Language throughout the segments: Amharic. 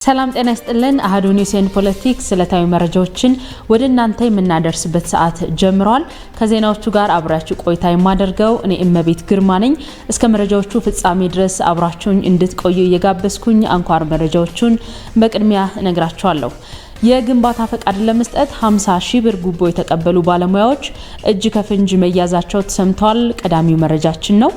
ሰላም ጤና ይስጥልን አሃዱ ኒውስ ኤንድ ፖለቲክስ ስለታዊ መረጃዎችን ወደ እናንተ የምናደርስበት ሰዓት ጀምሯል። ከዜናዎቹ ጋር አብራችሁ ቆይታ የማደርገው እኔ እመቤት ግርማ ነኝ። እስከ መረጃዎቹ ፍጻሜ ድረስ አብራችሁኝ እንድትቆዩ እየጋበዝኩኝ አንኳር መረጃዎቹን በቅድሚያ እነግራችኋለሁ። የግንባታ ፈቃድ ለመስጠት 50,000 ብር ጉቦ የተቀበሉ ባለሙያዎች እጅ ከፍንጅ መያዛቸው ተሰምቷል። ቀዳሚው መረጃችን ነው።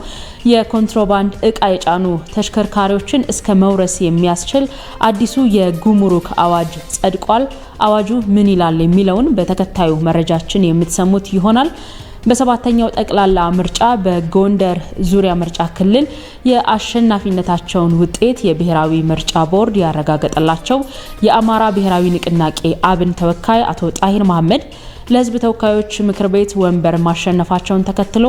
የኮንትሮባንድ እቃ የጫኑ ተሽከርካሪዎችን እስከ መውረስ የሚያስችል አዲሱ የጉምሩክ አዋጅ ጸድቋል። አዋጁ ምን ይላል የሚለውን በተከታዩ መረጃችን የምትሰሙት ይሆናል። በሰባተኛው ጠቅላላ ምርጫ በጎንደር ዙሪያ ምርጫ ክልል የአሸናፊነታቸውን ውጤት የብሔራዊ ምርጫ ቦርድ ያረጋገጠላቸው የአማራ ብሔራዊ ንቅናቄ አብን ተወካይ አቶ ጣሂር መሐመድ ለሕዝብ ተወካዮች ምክር ቤት ወንበር ማሸነፋቸውን ተከትሎ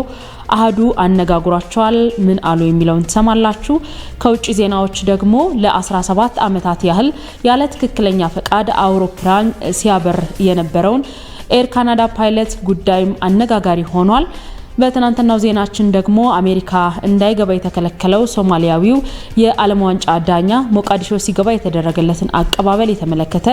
አሃዱ አነጋግሯቸዋል። ምን አሉ የሚለውን ተሰማላችሁ። ከውጭ ዜናዎች ደግሞ ለ17 ዓመታት ያህል ያለ ትክክለኛ ፈቃድ አውሮፕላን ሲያበር የነበረውን ኤር ካናዳ ፓይለት ጉዳይም አነጋጋሪ ሆኗል። በትናንትናው ዜናችን ደግሞ አሜሪካ እንዳይገባ የተከለከለው ሶማሊያዊው የዓለም ዋንጫ ዳኛ ሞቃዲሾ ሲገባ የተደረገለትን አቀባበል የተመለከተ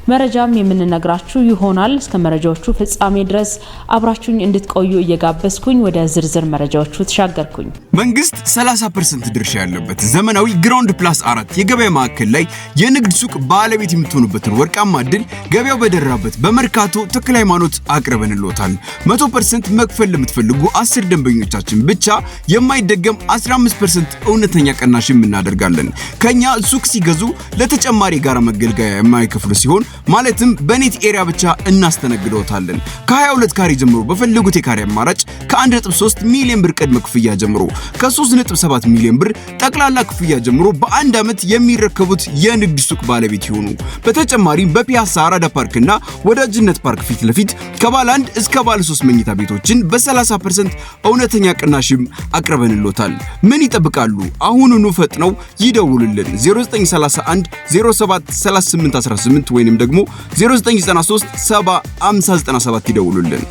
መረጃም የምንነግራችሁ ይሆናል። እስከ መረጃዎቹ ፍጻሜ ድረስ አብራችሁኝ እንድትቆዩ እየጋበዝኩኝ ወደ ዝርዝር መረጃዎቹ ተሻገርኩኝ። መንግስት 30% ድርሻ ያለበት ዘመናዊ ግራውንድ ፕላስ 4 የገበያ ማዕከል ላይ የንግድ ሱቅ ባለቤት የምትሆኑበትን ወርቃማ ዕድል ገበያው በደራበት በመርካቶ ተክለ ሃይማኖት አቅርበንልዎታል። 100% መክፈል ለምትፈልጉ 10 ደንበኞቻችን ብቻ የማይደገም 15% እውነተኛ ቅናሽም እናደርጋለን። ከኛ ሱቅ ሲገዙ ለተጨማሪ ጋራ መገልገያ የማይከፍሉ ሲሆን ማለትም በኔት ኤሪያ ብቻ እናስተናግደውታለን። ከ22 ካሬ ጀምሮ በፈለጉት የካሬ አማራጭ ከ1.3 ሚሊዮን ብር ቅድመ ክፍያ ጀምሮ ከ3.7 ሚሊዮን ብር ጠቅላላ ክፍያ ጀምሮ በአንድ ዓመት የሚረከቡት የንግድ ሱቅ ባለቤት ይሆኑ። በተጨማሪም በፒያሳ አራዳ ፓርክና ወዳጅነት ፓርክ ፊት ለፊት ከባለ 1 እስከ ባለ 3 መኝታ ቤቶችን በ30% እውነተኛ ቅናሽም አቅርበንልዎታል። ምን ይጠብቃሉ? አሁኑኑ ፈጥነው ይደውሉልን። 0931 07 38 18 ወይንም ደግሞ 0993 70 5097 ይደውሉልን።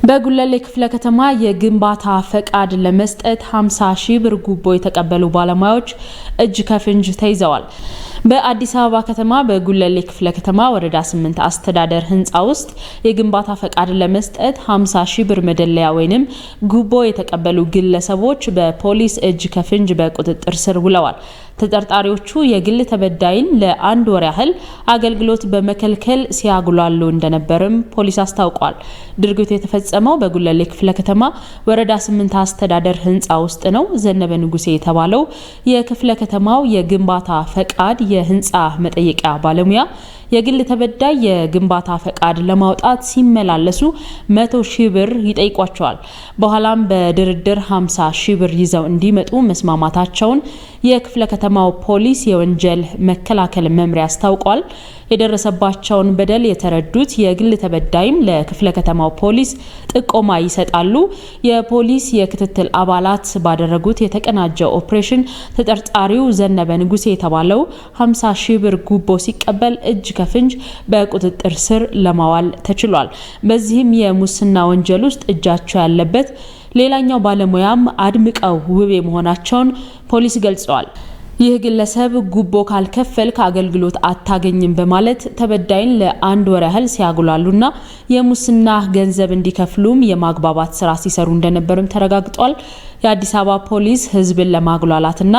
በጉለሌ ክፍለ ከተማ የግንባታ ፈቃድ ለመስጠት 50,000 ብር ጉቦ የተቀበሉ ባለሙያዎች እጅ ከፍንጅ ተይዘዋል። በአዲስ አበባ ከተማ በጉለሌ ክፍለ ከተማ ወረዳ 8 አስተዳደር ህንጻ ውስጥ የግንባታ ፈቃድ ለመስጠት 50,000 ብር መደለያ ወይንም ጉቦ የተቀበሉ ግለሰቦች በፖሊስ እጅ ከፍንጅ በቁጥጥር ስር ውለዋል። ተጠርጣሪዎቹ የግል ተበዳይን ለአንድ ወር ያህል አገልግሎት በመከልከል ሲያጉላሉ እንደነበርም ፖሊስ አስታውቋል። ድርጊቱ የተፈጸመው በጉለሌ ክፍለ ከተማ ወረዳ 8 አስተዳደር ህንጻ ውስጥ ነው። ዘነበ ንጉሴ የተባለው የክፍለ ከተማው የግንባታ ፈቃድ የህንጻ መጠየቂያ ባለሙያ የግል ተበዳይ የግንባታ ፈቃድ ለማውጣት ሲመላለሱ 100,000 ብር ይጠይቋቸዋል። በኋላም በድርድር 50,000 ብር ይዘው እንዲመጡ መስማማታቸውን የክፍለ ከተማው ፖሊስ የወንጀል መከላከል መምሪያ አስታውቋል። የደረሰባቸውን በደል የተረዱት የግል ተበዳይም ለክፍለ ከተማው ፖሊስ ጥቆማ ይሰጣሉ። የፖሊስ የክትትል አባላት ባደረጉት የተቀናጀ ኦፕሬሽን ተጠርጣሪው ዘነበ ንጉሴ የተባለው 50,000 ብር ጉቦ ሲቀበል እጅ ከፍንጅ በቁጥጥር ስር ለማዋል ተችሏል። በዚህም የሙስና ወንጀል ውስጥ እጃቸው ያለበት ሌላኛው ባለሙያም አድምቀው ውቤ መሆናቸውን ፖሊስ ገልጸዋል። ይህ ግለሰብ ጉቦ ካልከፈልክ አገልግሎት አታገኝም በማለት ተበዳይን ለአንድ ወር ያህል ሲያጉላሉና የሙስና ገንዘብ እንዲከፍሉም የማግባባት ስራ ሲሰሩ እንደነበርም ተረጋግጧል። የአዲስ አበባ ፖሊስ ህዝብን ለማጉላላትና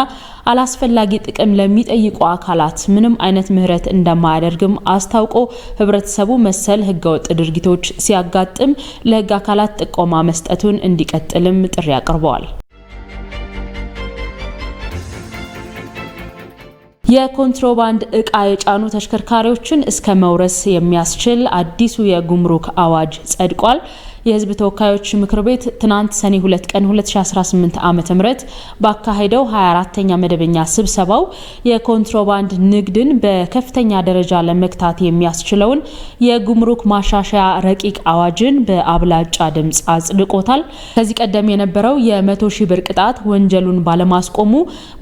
አላስፈላጊ ጥቅም ለሚጠይቁ አካላት ምንም አይነት ምህረት እንደማያደርግም አስታውቆ ህብረተሰቡ መሰል ህገወጥ ድርጊቶች ሲያጋጥም ለህግ አካላት ጥቆማ መስጠቱን እንዲቀጥልም ጥሪ አቅርበዋል። የኮንትሮባንድ እቃ የጫኑ ተሽከርካሪዎችን እስከ መውረስ የሚያስችል አዲሱ የጉምሩክ አዋጅ ጸድቋል። የህዝብ ተወካዮች ምክር ቤት ትናንት ሰኔ 2 ቀን 2018 ዓ.ም ባካሄደው 24ኛ መደበኛ ስብሰባው የኮንትሮባንድ ንግድን በከፍተኛ ደረጃ ለመግታት የሚያስችለውን የጉምሩክ ማሻሻያ ረቂቅ አዋጅን በአብላጫ ድምጽ አጽድቆታል። ከዚህ ቀደም የነበረው የ100 ሺህ ብር ቅጣት ወንጀሉን ባለማስቆሙ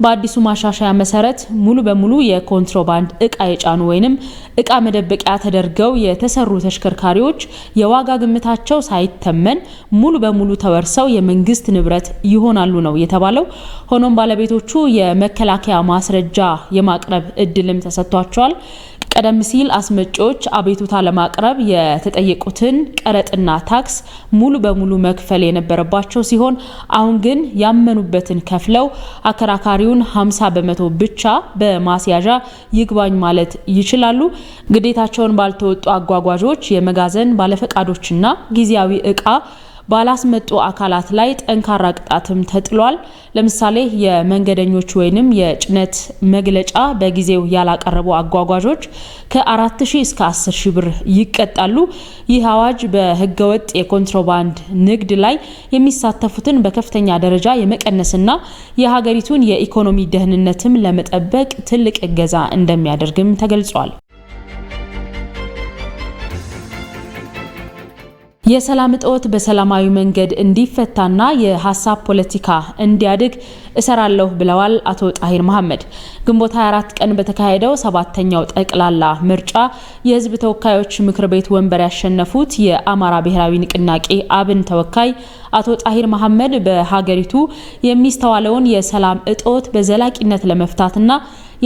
በአዲሱ ማሻሻያ መሰረት ሙሉ በሙሉ የኮንትሮባንድ እቃ የጫኑ ወይንም እቃ መደበቂያ ተደርገው የተሰሩ ተሽከርካሪዎች የዋጋ ግምታቸው ሳይተመን ሙሉ በሙሉ ተወርሰው የመንግስት ንብረት ይሆናሉ ነው የተባለው። ሆኖም ባለቤቶቹ የመከላከያ ማስረጃ የማቅረብ እድልም ተሰጥቷቸዋል። ቀደም ሲል አስመጪዎች አቤቱታ ለማቅረብ የተጠየቁትን ቀረጥና ታክስ ሙሉ በሙሉ መክፈል የነበረባቸው ሲሆን አሁን ግን ያመኑበትን ከፍለው አከራካሪውን 50% ብቻ በማስያዣ ይግባኝ ማለት ይችላሉ። ግዴታቸውን ባልተወጡ አጓጓዦች፣ የመጋዘን ባለፈቃዶችና ጊዜያዊ እቃ ባላስመጡ አካላት ላይ ጠንካራ ቅጣትም ተጥሏል። ለምሳሌ የመንገደኞች ወይንም የጭነት መግለጫ በጊዜው ያላቀረቡ አጓጓዦች ከ4000 እስከ 10000 ብር ይቀጣሉ። ይህ አዋጅ በህገወጥ የኮንትሮባንድ ንግድ ላይ የሚሳተፉትን በከፍተኛ ደረጃ የመቀነስና የሀገሪቱን የኢኮኖሚ ደህንነትም ለመጠበቅ ትልቅ እገዛ እንደሚያደርግም ተገልጿል። የሰላም እጦት በሰላማዊ መንገድ እንዲፈታና የሐሳብ ፖለቲካ እንዲያድግ እሰራለሁ ብለዋል አቶ ጣሂር መሐመድ። ግንቦት 24 ቀን በተካሄደው 7ኛው ጠቅላላ ምርጫ የህዝብ ተወካዮች ምክር ቤት ወንበር ያሸነፉት የአማራ ብሔራዊ ንቅናቄ አብን ተወካይ አቶ ጣሂር መሐመድ በሀገሪቱ የሚስተዋለውን የሰላም እጦት በዘላቂነት ለመፍታትና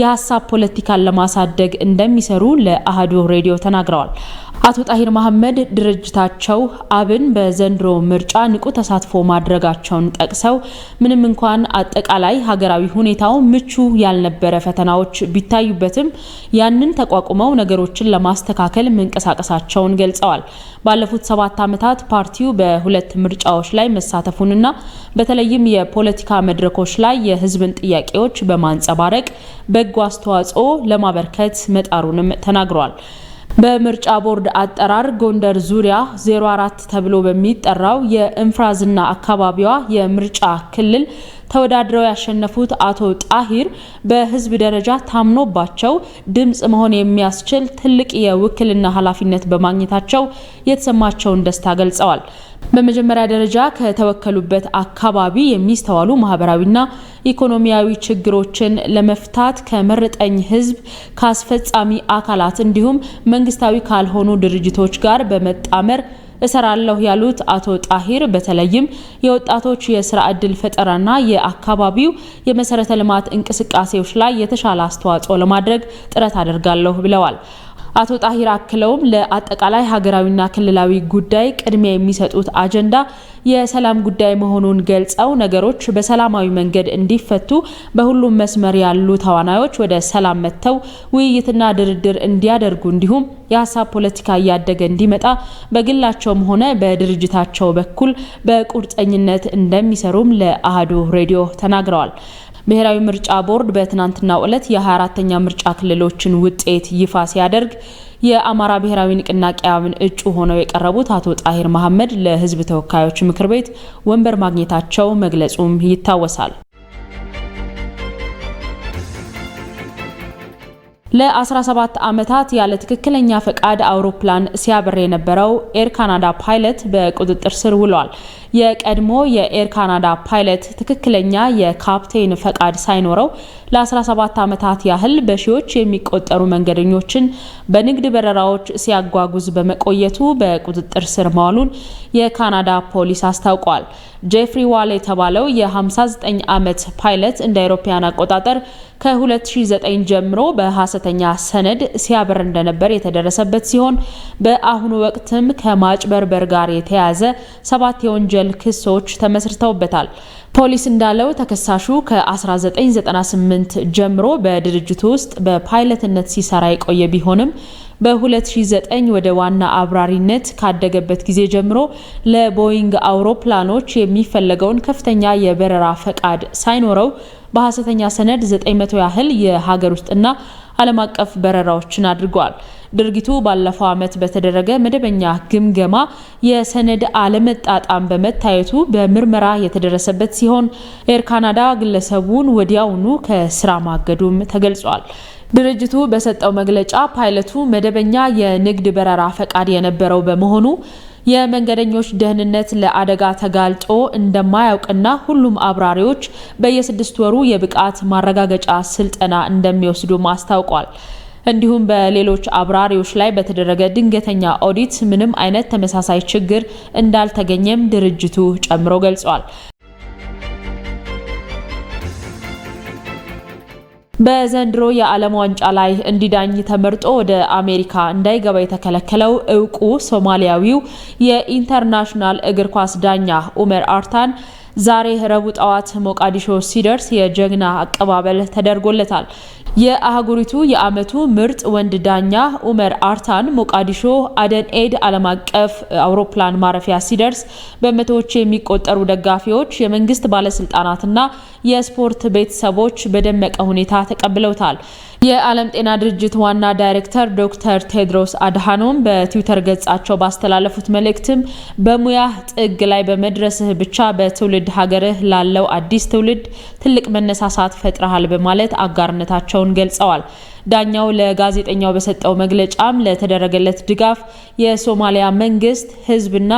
የሐሳብ ፖለቲካን ለማሳደግ እንደሚሰሩ ለአሃዱ ሬዲዮ ተናግረዋል። አቶ ጣሂር መሐመድ ድርጅታቸው አብን በዘንድሮ ምርጫ ንቁ ተሳትፎ ማድረጋቸውን ጠቅሰው ምንም እንኳን አጠቃላይ ሀገራዊ ሁኔታው ምቹ ያልነበረ ፈተናዎች ቢታዩበትም ያንን ተቋቁመው ነገሮችን ለማስተካከል መንቀሳቀሳቸውን ገልጸዋል። ባለፉት 7 ዓመታት ፓርቲው በሁለት ምርጫዎች ላይ መሳተፉንና በተለይም የፖለቲካ መድረኮች ላይ የህዝብን ጥያቄዎች በማንጸባረቅ በጎ አስተዋጽኦ ለማበርከት መጣሩንም ተናግሯል። በምርጫ ቦርድ አጠራር ጎንደር ዙሪያ 04 ተብሎ በሚጠራው የእንፍራዝና አካባቢዋ የምርጫ ክልል ተወዳድረው ያሸነፉት አቶ ጣሂር በህዝብ ደረጃ ታምኖባቸው ድምጽ መሆን የሚያስችል ትልቅ የውክልና ኃላፊነት በማግኘታቸው የተሰማቸውን ደስታ ገልጸዋል። በመጀመሪያ ደረጃ ከተወከሉበት አካባቢ የሚስተዋሉ ማህበራዊና ኢኮኖሚያዊ ችግሮችን ለመፍታት ከመረጠኝ ህዝብ ከአስፈጻሚ አካላት እንዲሁም መንግስታዊ ካልሆኑ ድርጅቶች ጋር በመጣመር እሰራለሁ ያሉት አቶ ጣሂር በተለይም የወጣቶች የስራ ዕድል ፈጠራና የአካባቢው የመሰረተ ልማት እንቅስቃሴዎች ላይ የተሻለ አስተዋጽኦ ለማድረግ ጥረት አደርጋለሁ ብለዋል። አቶ ጣሂር አክለውም ለአጠቃላይ ሀገራዊና ክልላዊ ጉዳይ ቅድሚያ የሚሰጡት አጀንዳ የሰላም ጉዳይ መሆኑን ገልጸው ነገሮች በሰላማዊ መንገድ እንዲፈቱ በሁሉም መስመር ያሉ ተዋናዮች ወደ ሰላም መጥተው ውይይትና ድርድር እንዲያደርጉ እንዲሁም የሐሳብ ፖለቲካ እያደገ እንዲመጣ በግላቸውም ሆነ በድርጅታቸው በኩል በቁርጠኝነት እንደሚሰሩም ለአሃዱ ሬዲዮ ተናግረዋል። ብሔራዊ ምርጫ ቦርድ በትናንትናው ዕለት የ24ኛ ምርጫ ክልሎችን ውጤት ይፋ ሲያደርግ የአማራ ብሔራዊ ንቅናቄ አብን እጩ ሆነው የቀረቡት አቶ ጣሂር መሐመድ ለህዝብ ተወካዮች ምክር ቤት ወንበር ማግኘታቸው መግለጹም ይታወሳል። ለ17 ዓመታት ያለ ትክክለኛ ፈቃድ አውሮፕላን ሲያበር የነበረው ኤር ካናዳ ፓይለት በቁጥጥር ስር ውሏል። የቀድሞ የኤር ካናዳ ፓይለት ትክክለኛ የካፕቴን ፈቃድ ሳይኖረው ለ17 ዓመታት ያህል በሺዎች የሚቆጠሩ መንገደኞችን በንግድ በረራዎች ሲያጓጉዝ በመቆየቱ በቁጥጥር ስር መዋሉን የካናዳ ፖሊስ አስታውቋል። ጄፍሪ ዋል የተባለው የ59 ዓመት ፓይለት እንደ አውሮፓውያን አቆጣጠር ከ2009 ጀምሮ በሐሰተኛ ሰነድ ሲያበር እንደነበር የተደረሰበት ሲሆን በአሁኑ ወቅትም ከማጭበርበር ጋር የተያያዘ 7 የወንጀል ክሶች ተመስርተውበታል። ፖሊስ እንዳለው ተከሳሹ ከ1998 ጀምሮ በድርጅቱ ውስጥ በፓይለትነት ሲሰራ የቆየ ቢሆንም በ2009 ወደ ዋና አብራሪነት ካደገበት ጊዜ ጀምሮ ለቦይንግ አውሮፕላኖች የሚፈለገውን ከፍተኛ የበረራ ፈቃድ ሳይኖረው በሐሰተኛ ሰነድ 900 ያህል የሀገር ውስጥና ዓለም አቀፍ በረራዎችን አድርጓል። ድርጊቱ ባለፈው ዓመት በተደረገ መደበኛ ግምገማ የሰነድ አለመጣጣም በመታየቱ በምርመራ የተደረሰበት ሲሆን ኤር ካናዳ ግለሰቡን ወዲያውኑ ከስራ ማገዱም ተገልጿል። ድርጅቱ በሰጠው መግለጫ ፓይለቱ መደበኛ የንግድ በረራ ፈቃድ የነበረው በመሆኑ የመንገደኞች ደህንነት ለአደጋ ተጋልጦ እንደማያውቅና ሁሉም አብራሪዎች በየ6 ወሩ የብቃት ማረጋገጫ ስልጠና እንደሚወስዱ አስታውቋል። እንዲሁም በሌሎች አብራሪዎች ላይ በተደረገ ድንገተኛ ኦዲት ምንም አይነት ተመሳሳይ ችግር እንዳልተገኘም ድርጅቱ ጨምሮ ገልጿል። በዘንድሮ የዓለም ዋንጫ ላይ እንዲዳኝ ተመርጦ ወደ አሜሪካ እንዳይገባ የተከለከለው እውቁ ሶማሊያዊው የኢንተርናሽናል እግር ኳስ ዳኛ ኡመር አርታን ዛሬ ረቡዕ ጠዋት ሞቃዲሾ ሲደርስ የጀግና አቀባበል ተደርጎለታል። የአህጉሪቱ የዓመቱ ምርጥ ወንድ ዳኛ ኡመር አርታን ሞቃዲሾ አደን ኤድ ዓለም አቀፍ አውሮፕላን ማረፊያ ሲደርስ በመቶዎች የሚቆጠሩ ደጋፊዎች፣ የመንግስት ባለስልጣናትና የስፖርት ቤተሰቦች በደመቀ ሁኔታ ተቀብለውታል። የዓለም ጤና ድርጅት ዋና ዳይሬክተር ዶክተር ቴድሮስ አድሃኖም በትዊተር ገጻቸው ባስተላለፉት መልእክትም በሙያ ጥግ ላይ በመድረስህ ብቻ በትውልድ ሀገርህ ላለው አዲስ ትውልድ ትልቅ መነሳሳት ፈጥረሃል በማለት አጋርነታቸውን ገልጸዋል። ዳኛው ለጋዜጠኛው በሰጠው መግለጫም ለተደረገለት ድጋፍ የሶማሊያ መንግስት፣ ህዝብና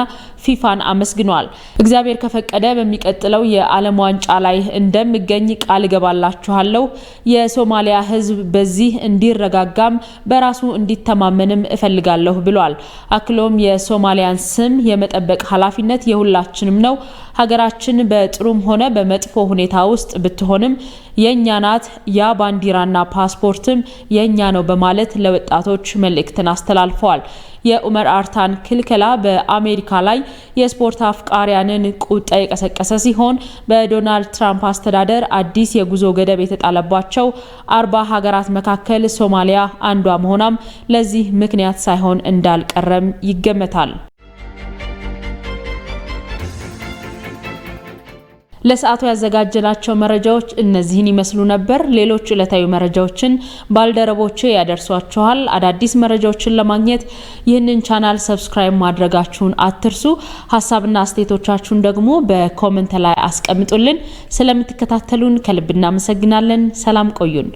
ፊፋን አመስግኗል። እግዚአብሔር ከፈቀደ በሚቀጥለው የዓለም ዋንጫ ላይ እንደምገኝ ቃል ገባላችኋለሁ። የሶማሊያ ህዝብ በዚህ እንዲረጋጋም በራሱ እንዲተማመንም እፈልጋለሁ ብሏል። አክሎም የሶማሊያን ስም የመጠበቅ ኃላፊነት የሁላችንም ነው። ሀገራችን በጥሩም ሆነ በመጥፎ ሁኔታ ውስጥ ብትሆንም የኛ ናት። ያ ባንዲራና ፓስፖርትም የኛ ነው በማለት ለወጣቶች መልእክትን አስተላልፈዋል። የኡመር አርታን ክልከላ በአሜሪካ ላይ የስፖርት አፍቃሪያንን ቁጣ የቀሰቀሰ ሲሆን በዶናልድ ትራምፕ አስተዳደር አዲስ የጉዞ ገደብ የተጣለባቸው 40 ሀገራት መካከል ሶማሊያ አንዷ መሆኗም ለዚህ ምክንያት ሳይሆን እንዳልቀረም ይገመታል። ለሰዓቱ ያዘጋጀናቸው መረጃዎች እነዚህን ይመስሉ ነበር። ሌሎች ዕለታዊ መረጃዎችን ባልደረቦቼ ያደርሷችኋል። አዳዲስ መረጃዎችን ለማግኘት ይህንን ቻናል ሰብስክራይብ ማድረጋችሁን አትርሱ። ሐሳብና አስተያየቶቻችሁን ደግሞ በኮሜንት ላይ አስቀምጡልን። ስለምትከታተሉን ከልብ እናመሰግናለን። ሰላም ቆዩን።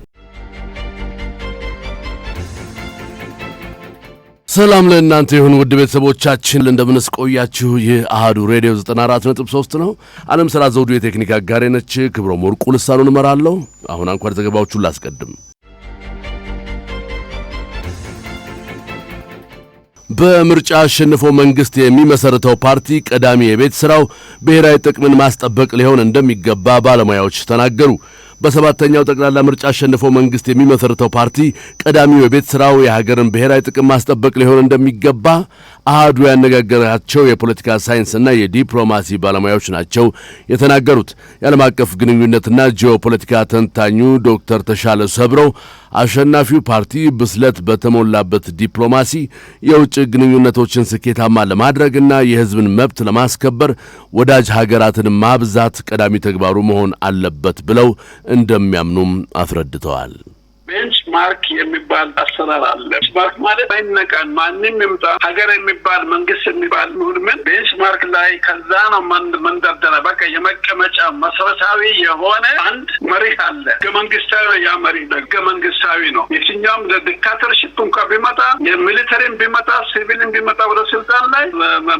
ሰላም ለእናንተ ይሁን ውድ ቤተሰቦቻችን፣ እንደምንስ ቆያችሁ? ይህ አሃዱ ሬዲዮ 94.3 ነው። ዓለም ስራ ዘውዱ የቴክኒክ አጋሬ ነች። ክብሮም ወርቁ ልሳኑን እመራለሁ። አሁን አንኳር ዘገባዎቹን ላስቀድም። በምርጫ አሸንፎ መንግስት የሚመሰርተው ፓርቲ ቀዳሚ የቤት ስራው ብሔራዊ ጥቅምን ማስጠበቅ ሊሆን እንደሚገባ ባለሙያዎች ተናገሩ። በሰባተኛው ጠቅላላ ምርጫ አሸንፎ መንግስት የሚመሰርተው ፓርቲ ቀዳሚው የቤት ስራው የሀገርን ብሔራዊ ጥቅም ማስጠበቅ ሊሆን እንደሚገባ አሃዱ ያነጋገራቸው የፖለቲካ ሳይንስና የዲፕሎማሲ ባለሙያዎች ናቸው የተናገሩት። የዓለም አቀፍ ግንኙነትና ጂኦፖለቲካ ተንታኙ ዶክተር ተሻለ ሰብረው አሸናፊው ፓርቲ ብስለት በተሞላበት ዲፕሎማሲ የውጭ ግንኙነቶችን ስኬታማ ለማድረግና የህዝብን መብት ለማስከበር ወዳጅ ሀገራትን ማብዛት ቀዳሚ ተግባሩ መሆን አለበት ብለው እንደሚያምኑም አስረድተዋል። ቤንችማርክ የሚባል አሰራር አለ። ቤንችማርክ ማለት አይነቃን ማንንም ይምጣ ሀገር የሚባል መንግስት የሚባል ምን ቤንችማርክ ላይ ከዛ ነው መንደርደራ በቃ የመቀመጫ መሰረታዊ የሆነ አንድ መሪህ አለ። ከመንግስታዊ ያ መሪ ከመንግስታዊ ነው። የትኛውም ዲክታተርሺፕ እንኳን ቢመጣ የሚሊተሪም ቢመጣ ሲቪልም ቢመጣ ወደ ስልጣን ላይ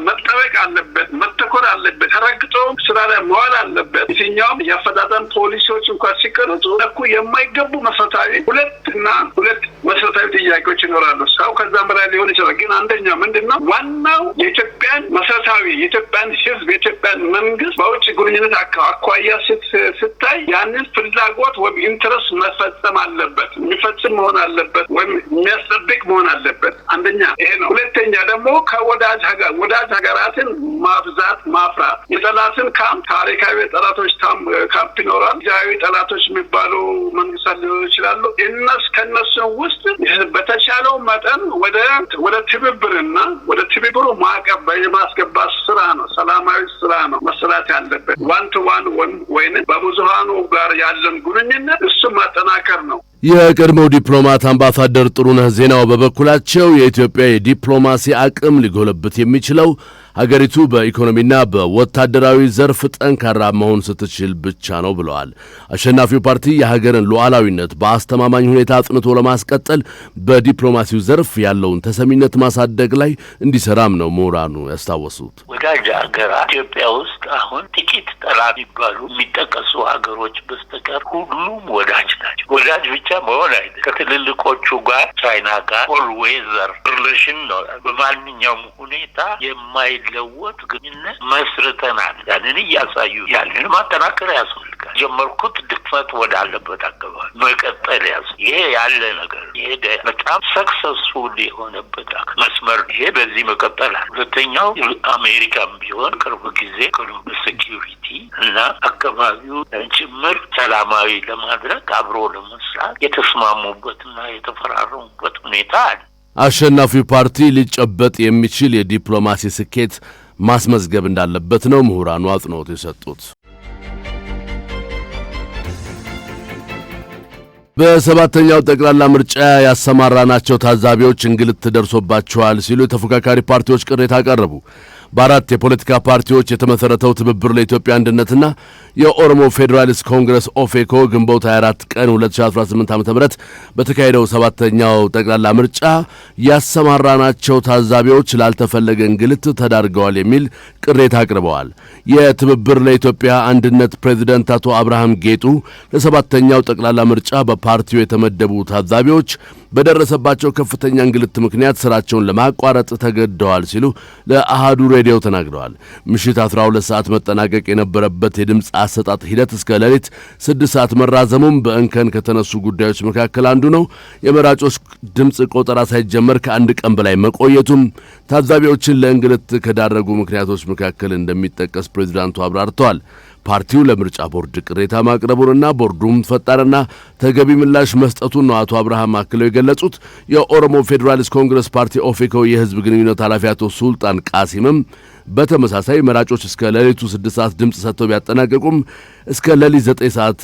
መጠበቅ አለበት፣ መተኮር አለበት፣ ተረግጦ ስራ ላይ መዋል አለበት። የትኛውም የአፈጣጠም ፖሊሲዎች እንኳን ሲቀርጹ እኮ የማይገቡ መሰረታዊ ሁለት መሰረታዊ ጥያቄዎች ይኖራሉ። ሰው ከዛም በላይ ሊሆን ይችላል። ግን አንደኛው ምንድነው? ዋናው የኢትዮጵያን መሰረታዊ የኢትዮጵያን ህዝብ የኢትዮጵያን መንግስት በውጭ ግንኙነት አኳያ ስታይ ያንን ፍላጎት ወይም ኢንተረስት መፈጸም አለበት፣ የሚፈጽም መሆን አለበት፣ ወይም የሚያስጠብቅ መሆን አለበት። አንደኛ ይሄ ነው። ሁለተኛ ደግሞ ከወዳጅ ሀገራትን ማብዛት ማፍራት የጠላትን ካምፕ ታሪካዊ ጠላቶች ካምፕ ይኖራል። ጊዜያዊ ጠላቶች የሚባሉ መንግስታት ሊሆኑ ይችላሉ። ከነሱ ውስጥ በተቻለው መጠን ወደ ትብብርና ወደ ትብብሩ ማዕቀብ የማስገባት ስራ ነው፣ ሰላማዊ ስራ ነው መሰራት ያለበት። ዋን ቱ ዋን ወይም በብዙሃኑ ጋር ያለን ግንኙነት እሱ ማጠናከር ነው። የቀድሞው ዲፕሎማት አምባሳደር ጥሩነህ ዜናው በበኩላቸው የኢትዮጵያ የዲፕሎማሲ አቅም ሊጎለብት የሚችለው ሀገሪቱ በኢኮኖሚና በወታደራዊ ዘርፍ ጠንካራ መሆን ስትችል ብቻ ነው ብለዋል። አሸናፊው ፓርቲ የሀገርን ሉዓላዊነት በአስተማማኝ ሁኔታ አጽንቶ ለማስቀጠል በዲፕሎማሲው ዘርፍ ያለውን ተሰሚነት ማሳደግ ላይ እንዲሰራም ነው ምሁራኑ ያስታወሱት። ወዳጅ ሀገራት ኢትዮጵያ ውስጥ አሁን ጥቂት ጠላት የሚባሉ የሚጠቀሱ ሀገሮች በስተቀር ሁሉም ወዳጅ ናቸው። ወዳጅ ብቻ መሆን አይደለም። ከትልልቆቹ ጋር ቻይና ጋር ኦልዌዘር ሪሌሽን ነው። በማንኛውም ሁኔታ የማይለወጥ ግንኙነት መስርተናል። ያንን እያሳዩ ያንን ማጠናከር ያስፈልጋል። ጀመርኩት ድክመት ወዳለበት አካባቢ መቀጠል ይሄ ያለ ነገር ይሄ በጣም ሰክሰስፉል የሆነበት መስመር ይሄ በዚህ መቀጠል። ሁለተኛው አሜሪካም ቢሆን ቅርብ ጊዜ ሴኪዩሪቲ እና አካባቢው ጭምር ሰላማዊ ለማድረግ አብሮ ለመስራት የተስማሙበትና የተፈራረሙበት ሁኔታ አለ። አሸናፊው ፓርቲ ሊጨበጥ የሚችል የዲፕሎማሲ ስኬት ማስመዝገብ እንዳለበት ነው ምሁራኑ አጽንኦት የሰጡት። በሰባተኛው ጠቅላላ ምርጫ ያሰማራናቸው ታዛቢዎች እንግልት ደርሶባቸዋል ሲሉ የተፎካካሪ ፓርቲዎች ቅሬታ አቀረቡ። በአራት የፖለቲካ ፓርቲዎች የተመሰረተው ትብብር ለኢትዮጵያ አንድነትና የኦሮሞ ፌዴራሊስት ኮንግረስ ኦፌኮ ግንቦት 24 ቀን 2018 ዓ.ም በተካሄደው ሰባተኛው ጠቅላላ ምርጫ ያሰማራናቸው ታዛቢዎች ላልተፈለገ እንግልት ተዳርገዋል የሚል ቅሬታ አቅርበዋል። የትብብር ለኢትዮጵያ አንድነት ፕሬዝዳንት አቶ አብርሃም ጌጡ ለሰባተኛው ጠቅላላ ምርጫ በፓርቲው የተመደቡ ታዛቢዎች በደረሰባቸው ከፍተኛ እንግልት ምክንያት ስራቸውን ለማቋረጥ ተገደዋል ሲሉ ለአሃዱ ሬዲዮ ተናግረዋል። ምሽት 12 ሰዓት መጠናቀቅ የነበረበት የድምፅ አሰጣጥ ሂደት እስከ ሌሊት 6 ሰዓት መራዘሙም በእንከን ከተነሱ ጉዳዮች መካከል አንዱ ነው። የመራጮች ድምፅ ቆጠራ ሳይጀመር ከአንድ ቀን በላይ መቆየቱም ታዛቢዎችን ለእንግልት ከዳረጉ ምክንያቶች መካከል እንደሚጠቀስ ፕሬዝዳንቱ አብራርተዋል። ፓርቲው ለምርጫ ቦርድ ቅሬታ ማቅረቡንና ቦርዱም ፈጣንና ተገቢ ምላሽ መስጠቱን ነው አቶ አብርሃም አክለው የገለጹት። የኦሮሞ ፌዴራሊስት ኮንግረስ ፓርቲ ኦፌኮ የህዝብ ግንኙነት ኃላፊ አቶ ሱልጣን ቃሲምም በተመሳሳይ መራጮች እስከ ሌሊቱ 6 ሰዓት ድምፅ ሰጥተው ቢያጠናቀቁም እስከ ሌሊት 9 ሰዓት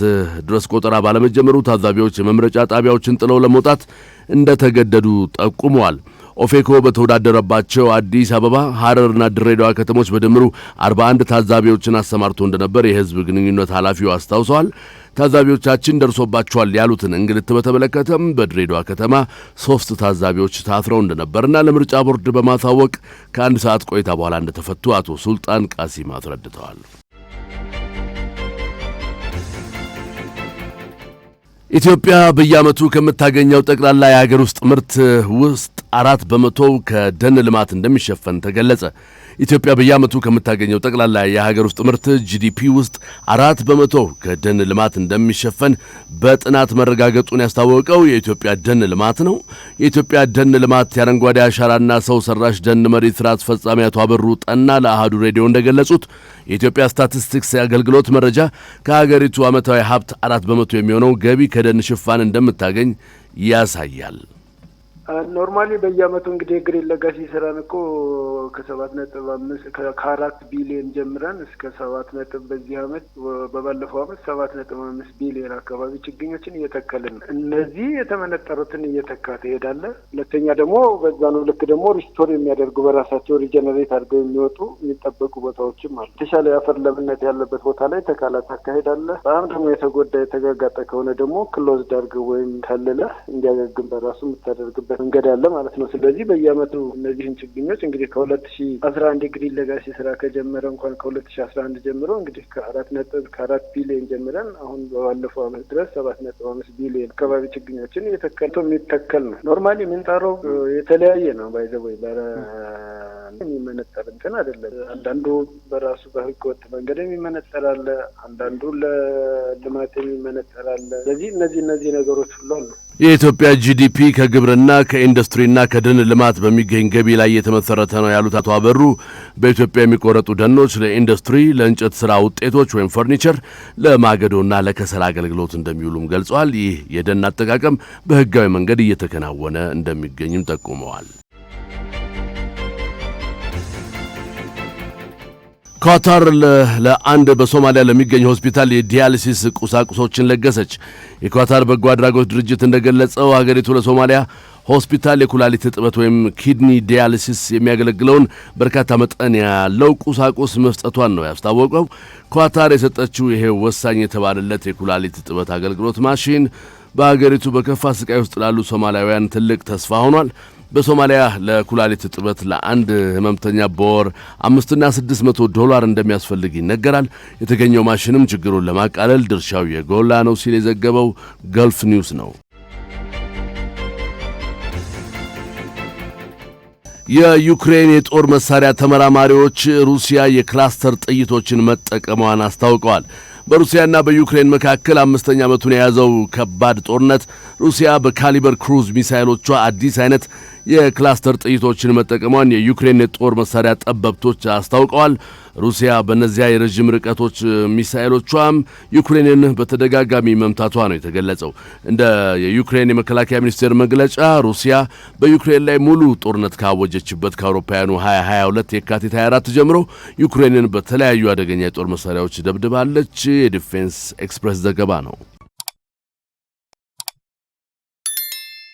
ድረስ ቆጠራ ባለመጀመሩ ታዛቢዎች የመምረጫ ጣቢያዎችን ጥለው ለመውጣት እንደተገደዱ ጠቁመዋል። ኦፌኮ በተወዳደረባቸው አዲስ አበባ፣ ሐረርና ድሬዳዋ ከተሞች በድምሩ 41 ታዛቢዎችን አሰማርቶ እንደነበር የህዝብ ግንኙነት ኃላፊው አስታውሰዋል። ታዛቢዎቻችን ደርሶባቸዋል ያሉትን እንግልት በተመለከተም በድሬዳዋ ከተማ 3 ታዛቢዎች ታስረው እንደነበርና ለምርጫ ቦርድ በማሳወቅ ከ1 ሰዓት ቆይታ በኋላ እንደተፈቱ አቶ ሱልጣን ቃሲም አስረድተዋል። ኢትዮጵያ በየዓመቱ ከምታገኘው ጠቅላላ የሀገር ውስጥ ምርት ውስጥ 4% ከደን ልማት እንደሚሸፈን ተገለጸ። ኢትዮጵያ በየዓመቱ ከምታገኘው ጠቅላላ የሀገር ውስጥ ምርት ጂዲፒ ውስጥ 4% ከደን ልማት እንደሚሸፈን በጥናት መረጋገጡን ያስታወቀው የኢትዮጵያ ደን ልማት ነው። የኢትዮጵያ ደን ልማት የአረንጓዴ አሻራና ሰው ሰራሽ ደን መሪ ስራ አስፈጻሚ አቶ አበሩ ጠና ለአሃዱ ሬዲዮ እንደገለጹት የኢትዮጵያ ስታቲስቲክስ አገልግሎት መረጃ ከሀገሪቱ ዓመታዊ ሀብት 4% የሚሆነው ገቢ ከደን ሽፋን እንደምታገኝ ያሳያል። ኖርማሊ በየዓመቱ እንግዲህ ግሪን ሌጋሲ ስራን እኮ ከ7.5 ከ4 ቢሊዮን ጀምረን እስከ 7 በዚህ ዓመት በባለፈው ዓመት 7.5 ቢሊዮን አካባቢ ችግኞችን እየተከልን እነዚህ የተመነጠሩትን እየተካ ትሄዳለ። ሁለተኛ ደግሞ በዛኑ ልክ ደግሞ ሪስቶር የሚያደርጉ በራሳቸው ሪጀነሬት አድርገው የሚወጡ የሚጠበቁ ቦታዎችም አሉ። የተሻለ የአፈር ለምነት ያለበት ቦታ ላይ ተካላት አካሄዳለ። በጣም ደግሞ የተጎዳ የተጋጋጠ ከሆነ ደግሞ ክሎዝድ አድርገው ወይም ከልለህ እንዲያገግም በራሱ የምታደርግበት መንገድ አለ ማለት ነው። ስለዚህ በየዓመቱ እነዚህን ችግኞች እንግዲህ ከ2011 ግሪን ሌጋሲ ስራ ከጀመረ እንኳን ከ2011 ጀምሮ እንግዲህ ከ4 ቢሊዮን ጀምረን አሁን በባለፈው ዓመት ድረስ 7.5 ቢሊዮን አካባቢ ችግኞችን የሚተከል ነው። ኖርማሊ ምንጣረው የተለያየ ነው። ባይዘው የሚመነጠር እንትን አይደለም። አንዳንዱ በራሱ በህገ ወጥ መንገድ የሚመነጠር አለ፣ አንዳንዱ ለልማት የሚመነጠር አለ። ስለዚህ እነዚህ ነገሮች ሁሉ አሉ። የኢትዮጵያ ጂዲፒ ከግብርና ከኢንዱስትሪና ከደን ልማት በሚገኝ ገቢ ላይ የተመሰረተ ነው ያሉት አቶ አበሩ በኢትዮጵያ የሚቆረጡ ደኖች ለኢንዱስትሪ፣ ለእንጨት ስራ ውጤቶች ወይም ፈርኒቸር፣ ለማገዶና ለከሰል አገልግሎት እንደሚውሉም ገልጸዋል። ይህ የደን አጠቃቀም በህጋዊ መንገድ እየተከናወነ እንደሚገኝም ጠቁመዋል። ኳታር ለአንድ በሶማሊያ ለሚገኝ ሆስፒታል የዲያሊሲስ ቁሳቁሶችን ለገሰች። የኳታር በጎ አድራጎት ድርጅት እንደገለጸው ሀገሪቱ ለሶማሊያ ሆስፒታል የኩላሊት እጥበት ወይም ኪድኒ ዲያሊሲስ የሚያገለግለውን በርካታ መጠን ያለው ቁሳቁስ መስጠቷን ነው ያስታወቀው። ኳታር የሰጠችው ይሄ ወሳኝ የተባለለት የኩላሊት እጥበት አገልግሎት ማሽን በሀገሪቱ በከፋ ስቃይ ውስጥ ላሉ ሶማሊያውያን ትልቅ ተስፋ ሆኗል። በሶማሊያ ለኩላሊት እጥበት ለአንድ ህመምተኛ በወር $500-600 እንደሚያስፈልግ ይነገራል። የተገኘው ማሽንም ችግሩን ለማቃለል ድርሻው የጎላ ነው ሲል የዘገበው ገልፍ ኒውስ ነው። የዩክሬን የጦር መሳሪያ ተመራማሪዎች ሩሲያ የክላስተር ጥይቶችን መጠቀሟን አስታውቀዋል። በሩሲያና በዩክሬን መካከል 5ኛ ዓመቱን የያዘው ከባድ ጦርነት ሩሲያ በካሊበር ክሩዝ ሚሳኤሎቿ አዲስ አይነት የክላስተር ጥይቶችን መጠቀሟን የዩክሬን የጦር መሳሪያ ጠበብቶች አስታውቀዋል። ሩሲያ በእነዚያ የረዥም ርቀቶች ሚሳኤሎቿም ዩክሬንን በተደጋጋሚ መምታቷ ነው የተገለጸው። እንደ የዩክሬን የመከላከያ ሚኒስቴር መግለጫ ሩሲያ በዩክሬን ላይ ሙሉ ጦርነት ካወጀችበት ከአውሮፓውያኑ 2022 የካቲት 24 ጀምሮ ዩክሬንን በተለያዩ አደገኛ የጦር መሳሪያዎች ደብድባለች። የዲፌንስ ኤክስፕሬስ ዘገባ ነው።